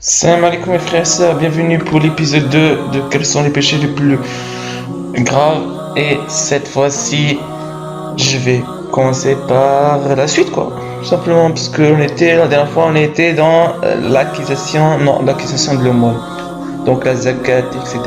Salam alaikum mes frères et sœurs, bienvenue pour l'épisode 2 de quels sont les péchés les plus graves. Et cette fois-ci, je vais commencer par la suite quoi. Tout simplement parce que la dernière fois on était dans l'accusation de l'aumône. Donc la zakat, etc.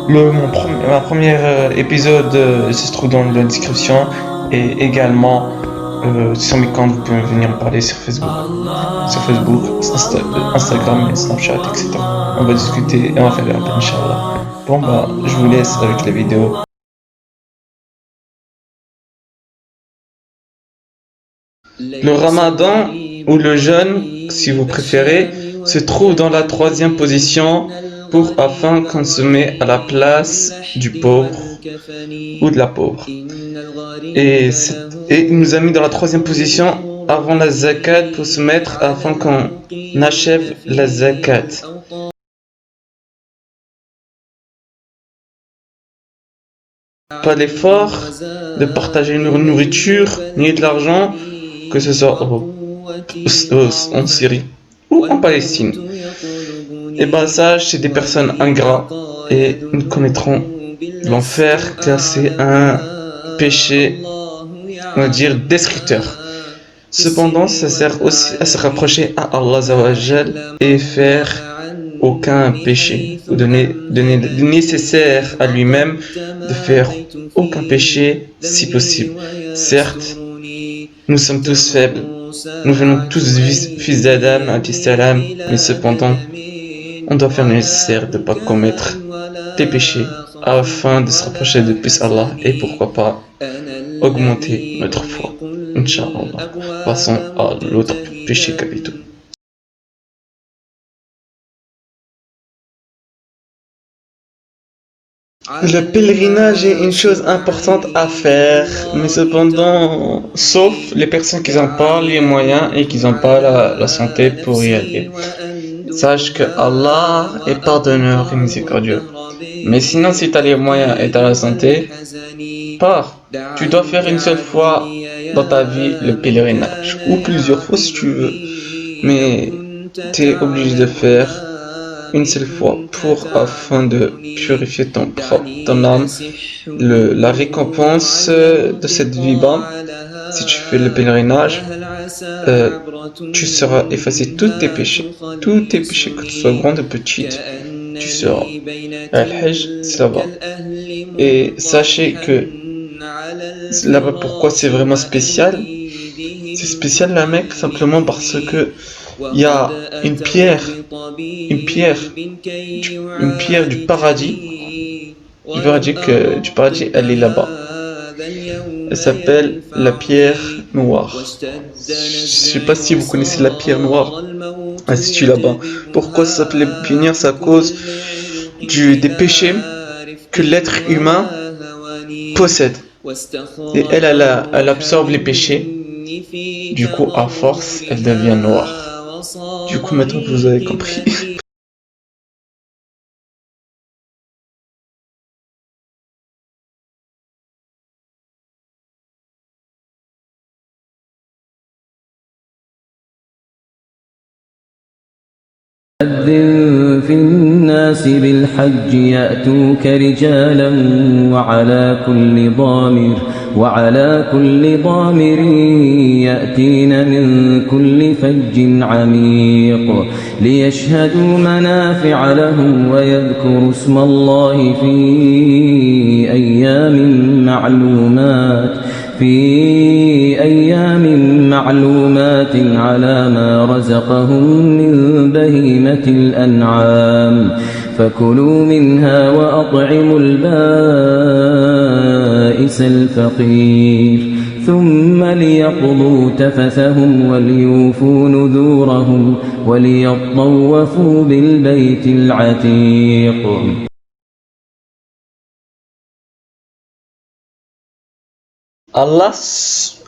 Ma première épisode se trouve dans la description et également sur mes comptes, vous pouvez venir me parler sur Facebook, Instagram, Snapchat, etc. On va discuter et on va faire des rappels, Inch'Allah. Bon bah, je vous laisse avec la vidéo. Le ramadan ou le jeûne, si vous préférez, se trouve dans la troisième position afin qu'on se met à la place du pauvre ou de la pauvre. Et il nous a mis dans la troisième position avant la zakat pour se mettre afin qu'on achève la zakat. Pas l'effort de partager une nourriture ni de l'argent, que ce soit en Syrie ou en Palestine. Et ben ça, c'est des personnes ingrats et nous connaîtrons l'enfer car c'est un péché, on va dire, destructeur. Cependant, ça sert aussi à se rapprocher à Allah Azawajal et faire aucun péché, ou donner le nécessaire à lui-même de faire aucun péché si possible. Certes, nous sommes tous faibles, nous venons tous fils d'Adam, mais cependant, on doit faire le nécessaire de ne pas commettre des péchés afin de se rapprocher de plus Allah et pourquoi pas augmenter notre foi. Inch'Allah. Passons à l'autre péché capitaux. Le pèlerinage est une chose importante à faire, mais cependant, sauf les personnes qui n'ont pas les moyens et qui n'ont pas la santé pour y aller. Sache que Allah est pardonneur et miséricordieux. Mais sinon, si tu as les moyens et tu as la santé, pars. Tu dois faire une seule fois dans ta vie le pèlerinage, ou plusieurs fois si tu veux. Mais tu es obligé de faire une seule fois afin de purifier ton âme. La récompense de cette vie-bas, si tu fais le pèlerinage, tu seras effacé tous tes péchés, que ce soit grands ou petits, tu seras. Al-Hajj, c'est là-bas. Et sachez que là-bas, pourquoi c'est vraiment spécial? C'est spécial la Mecque simplement parce que il y a une pierre du paradis. Du paradis, elle est là-bas. Elle s'appelle la pierre noire. Je sais pas si vous connaissez la pierre noire. Elle se situe là-bas. Pourquoi ça s'appelle la pierre noire? C'est à cause des péchés que l'être humain possède. Et elle absorbe les péchés. Du coup, à force, elle devient noire. Du coup, maintenant que vous avez compris. أذن في الناس بالحج يأتوك رجالا وعلى كل ضامر يأتين من كل فج عميق ليشهدوا منافع لهم ويذكروا اسم الله في أيام معلومات على ما رزقهم من بهيمة الأنعام فكلوا منها وأطعموا البائس الفقير ثم ليقضوا تفثهم وليوفوا نذورهم وليطوفوا بالبيت العتيق.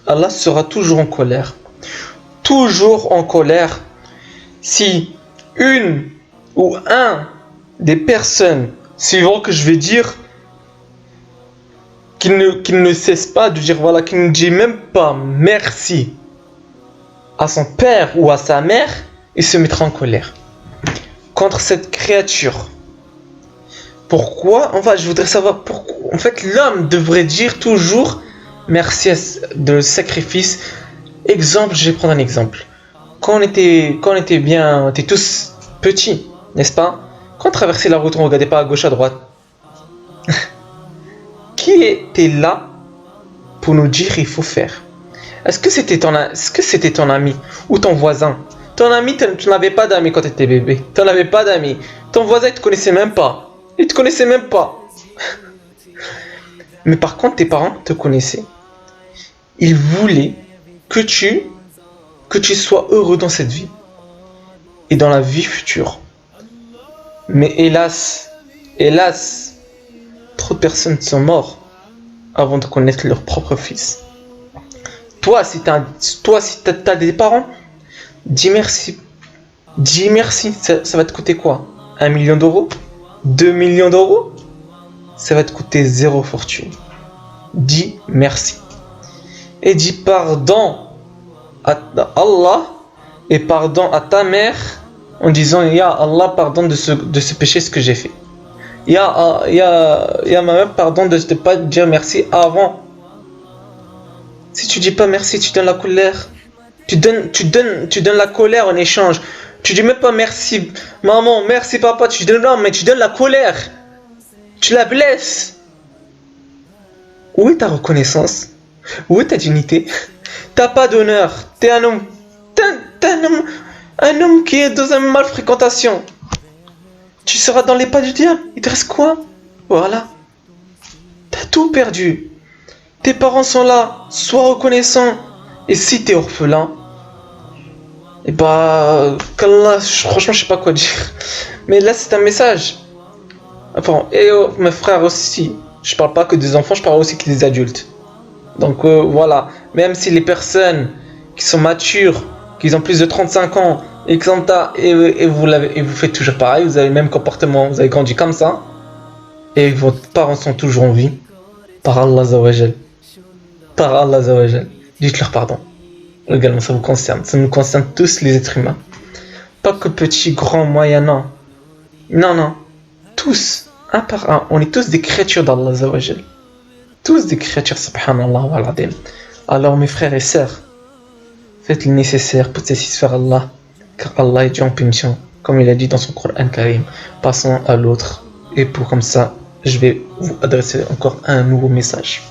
Allah sera toujours en colère. Toujours en colère si une ou un des personnes suivantes que je vais dire qu'il ne cesse pas de dire voilà, qu'il ne dit même pas merci à son père ou à sa mère, il se mettra en colère. contre cette créature. Pourquoi? Enfin, je voudrais savoir pourquoi. En fait, l'homme devrait dire toujours merci de le sacrifice. Exemple, je vais prendre un exemple. Quand on était bien, on était tous petits, n'est-ce pas? Quand on traversait la route, on regardait pas à gauche, à droite. Qui était là pour nous dire il faut faire? Est-ce que c'était ton ami ou ton voisin? Ton ami, tu n'avais pas d'amis quand tu étais bébé. Tu n'avais pas d'amis. Ton voisin, il te connaissait même pas. Il te connaissait même pas. Mais par contre, tes parents te connaissaient. Ils voulaient que tu sois heureux dans cette vie et dans la vie future. Mais hélas, trop de personnes sont mortes avant de connaître leur propre fils. Toi, si t'as des parents, dis merci. Dis merci. Ça va te coûter quoi? 1 million d'euros? 2 millions d'euros? Ça va te coûter zéro fortune. Dis merci. Et dis pardon à Allah et pardon à ta mère en disant Ya Allah, pardon de ce péché, ce que j'ai fait. Ya ma mère, pardon de ne pas dire merci avant. Si tu dis pas merci, tu donnes la colère. Tu donnes la colère en échange. Tu dis même pas merci maman, merci papa, tu donnes non, mais tu donnes la colère. Tu la blesses. Où est ta reconnaissance? Où est ta dignité? T'as pas d'honneur. T'es un homme. T'es un homme qui est dans une malfréquentation. Tu seras dans les pas du diable. Il te reste quoi? Voilà. T'as tout perdu. Tes parents sont là. Sois reconnaissant. Et si t'es orphelin, et bah, qu'Allah, franchement, je sais pas quoi dire. Mais là, c'est un message. Enfin, et mes frères aussi. Je parle pas que des enfants, je parle aussi que des adultes. Donc voilà. Même si les personnes qui sont matures, qui ont plus de 35 ans, et vous faites toujours pareil, vous avez le même comportement, vous avez grandi comme ça, et vos parents sont toujours en vie, par Allah Azawajal. Par Allah Azawajal. Dites-leur pardon. Également, ça vous concerne. Ça nous concerne tous les êtres humains. Pas que petits, grands, moyens, non. Non. Tous, un par un. On est tous des créatures d'Allah Azawajal. Tous des créatures, subhanallah wa al-adim. Alors mes frères et sœurs, faites le nécessaire pour satisfaire Allah, car Allah est Dieu en punition, comme il a dit dans son Coran Karim. Passons à l'autre, et pour comme ça, je vais vous adresser encore un nouveau message.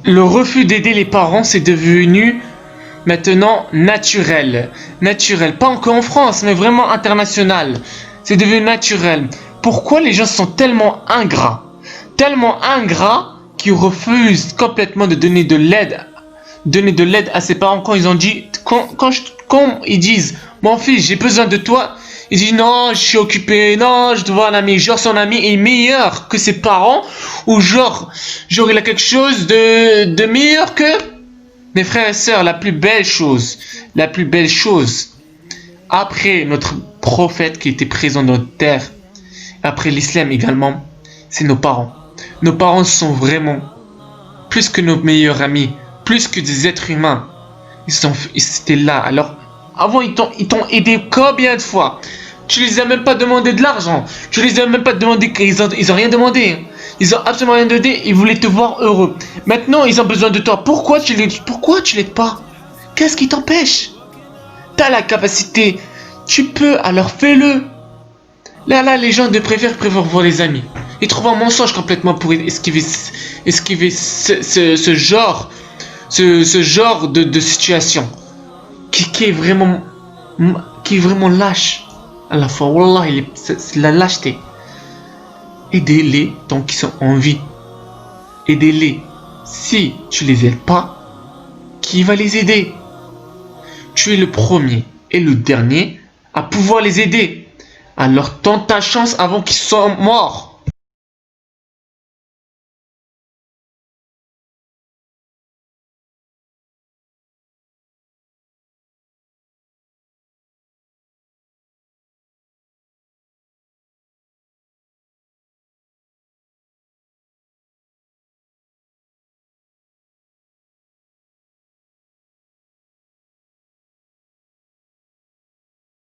Le refus d'aider les parents, c'est devenu maintenant naturel. Naturel, pas encore en France, mais vraiment international. C'est devenu naturel. Pourquoi les gens sont tellement ingrats? Tellement ingrats qu'ils refusent complètement de donner de l'aide à ses parents quand ils ont dit, quand ils disent, mon fils, j'ai besoin de toi. Il dit non, je suis occupé, non, je dois voir un ami. Genre son ami est meilleur que ses parents, ou genre il a quelque chose de meilleur que mes frères et sœurs. La plus belle chose, après notre prophète qui était présent dans notre terre, après l'islam également, c'est nos parents. Nos parents sont vraiment plus que nos meilleurs amis, plus que des êtres humains. Ils étaient là. Alors, avant, ils t'ont aidé combien de fois? Tu les as même pas demandé de l'argent. Tu les as même pas demandé, ils ont rien demandé. Ils ont absolument rien demandé. Ils voulaient te voir heureux. Maintenant, ils ont besoin de toi. Pourquoi tu l'aides pas? Qu'est-ce qui t'empêche? T'as la capacité. Tu peux, alors fais-le. Là, les gens préfèrent voir les amis. Ils trouvent un mensonge complètement pour esquiver ce genre de situation qui est vraiment lâche à la fois. Wallah, c'est la lâcheté. Aidez-les tant qu'ils sont en vie. Aidez-les. Si tu les aides pas, qui va les aider? Tu es le premier et le dernier à pouvoir les aider. Alors tente ta chance avant qu'ils soient morts.